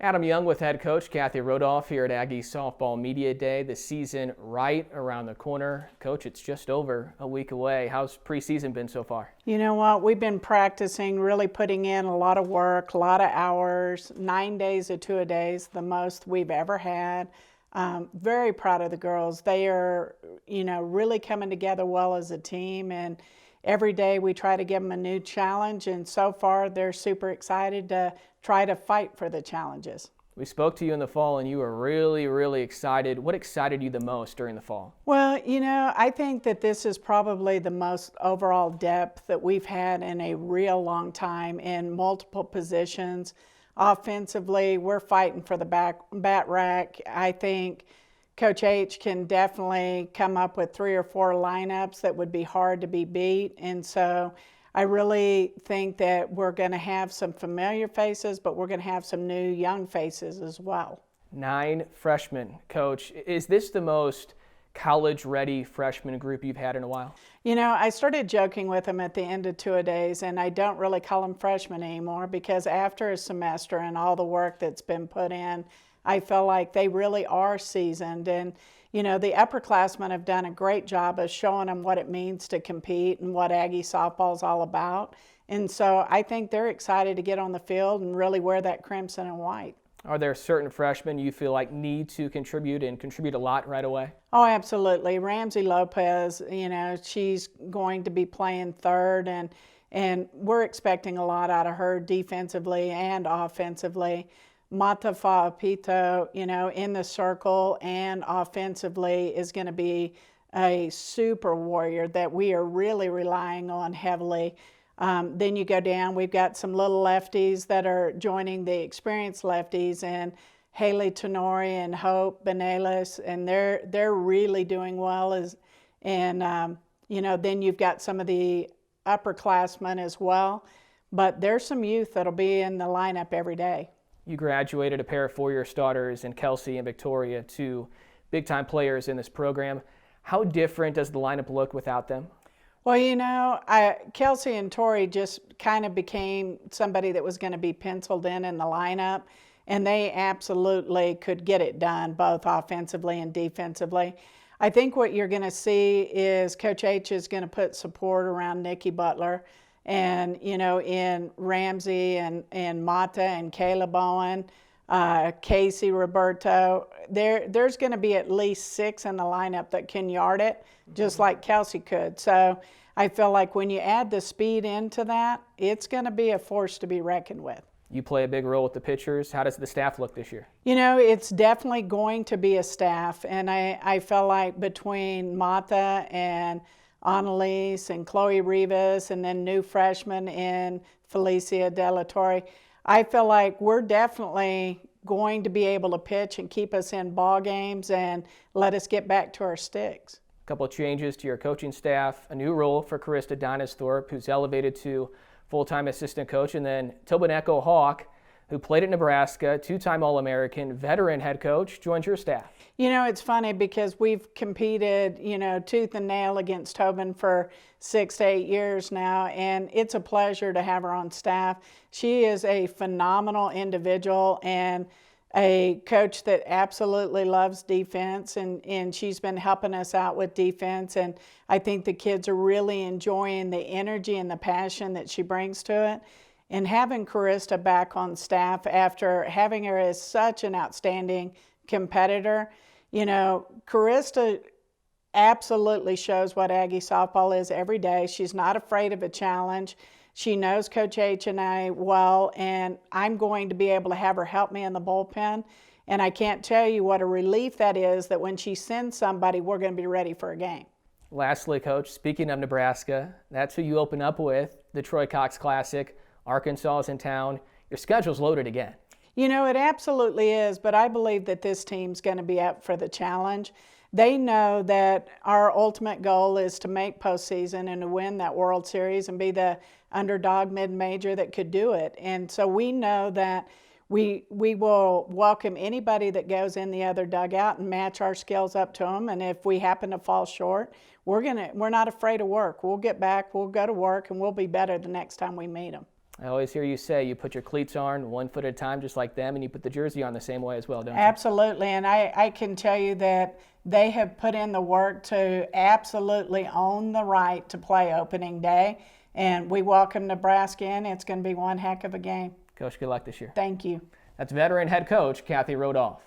Adam Young with head coach Kathy Rodolph here at Aggie Softball Media Day. The season right around the corner. Coach, it's just over a week away. How's preseason been so far? You know what? We've been practicing, really putting in a lot of work, a lot of hours, 9 days of two-a-days, the most we've ever had. Very proud of the girls. They are, really coming together well as a team, and every day we try to give them a new challenge, and so far they're super excited to try to fight for the challenges. We spoke to you in the fall and you were really excited. What excited you the most during the fall? Well, I think that this is probably the most overall depth that we've had in a real long time in multiple positions. Offensively, we're fighting for the bat rack. I think Coach H can definitely come up with 3 or 4 lineups that would be hard to be beat. And so I really think that we're going to have some familiar faces, but we're going to have some new young faces as well. 9 freshmen. Coach, is this the most college-ready freshman group you've had in a while? I started joking with them at the end of two-a-days, and I don't really call them freshmen anymore because after a semester and all the work that's been put in, I feel like they really are seasoned. And, the upperclassmen have done a great job of showing them what it means to compete and what Aggie softball is all about. And so I think they're excited to get on the field and really wear that crimson and white. Are there certain freshmen you feel like need to contribute and contribute a lot right away? Oh, absolutely. Ramsey Lopez, she's going to be playing third, and we're expecting a lot out of her defensively and offensively. Mata Fa'apito, in the circle and offensively is going to be a super warrior that we are really relying on heavily. Then you go down, we've got some little lefties that are joining the experienced lefties, and Haley Tenori and Hope Benelis, and they're really doing well. Then you've got some of the upperclassmen as well. But there's some youth that'll be in the lineup every day. You graduated a pair of 4-year starters in Kelsey and Victoria, 2 big-time players in this program. How different does the lineup look without them? Well, Kelsey and Tori just kind of became somebody that was going to be penciled in the lineup, and they absolutely could get it done both offensively and defensively. I think what you're going to see is Coach H is going to put support around Nikki Butler, and in Ramsey and Mata and Kayla Bowen, Casey Roberto, there's going to be at least 6 in the lineup that can yard it, just like Kelsey could. So I feel like when you add the speed into that, it's going to be a force to be reckoned with. You play a big role with the pitchers. How does the staff look this year? It's definitely going to be a staff, and I feel like between Mata and Annalise and Chloe Rivas and then new freshmen in Felicia De La Torre, I feel like we're definitely going to be able to pitch and keep us in ball games and let us get back to our sticks. A couple of changes to your coaching staff, a new role for Krista Donisthorpe, who's elevated to full-time assistant coach, and then Tobin Echo Hawk, who played at Nebraska, 2-time All-American, veteran head coach, joins your staff. It's funny because we've competed, tooth and nail against Tobin for 6 to 8 years now, and it's a pleasure to have her on staff. She is a phenomenal individual and a coach that absolutely loves defense, and she's been helping us out with defense, and I think the kids are really enjoying the energy and the passion that she brings to it. And having Krista back on staff after having her as such an outstanding competitor, Krista absolutely shows what Aggie softball is every day. She's not afraid of a challenge. She knows Coach H and I well, and I'm going to be able to have her help me in the bullpen. And I can't tell you what a relief that is, that when she sends somebody, we're going to be ready for a game. Lastly, Coach, speaking of Nebraska, that's who you open up with, the Troy Cox Classic. Arkansas is in town. Your schedule's loaded again. It absolutely is, but I believe that this team's going to be up for the challenge. They know that our ultimate goal is to make postseason and to win that World Series and be the underdog mid-major that could do it. And so we know that we will welcome anybody that goes in the other dugout and match our skills up to them. And if we happen to fall short, we're not afraid of work. We'll get back, we'll go to work, and we'll be better the next time we meet them. I always hear you say you put your cleats on 1 foot at a time just like them, and you put the jersey on the same way as well, don't you? Absolutely, and I can tell you that they have put in the work to absolutely own the right to play opening day, and we welcome Nebraska in. It's going to be one heck of a game. Coach, good luck this year. Thank you. That's veteran head coach Kathy Rodolph.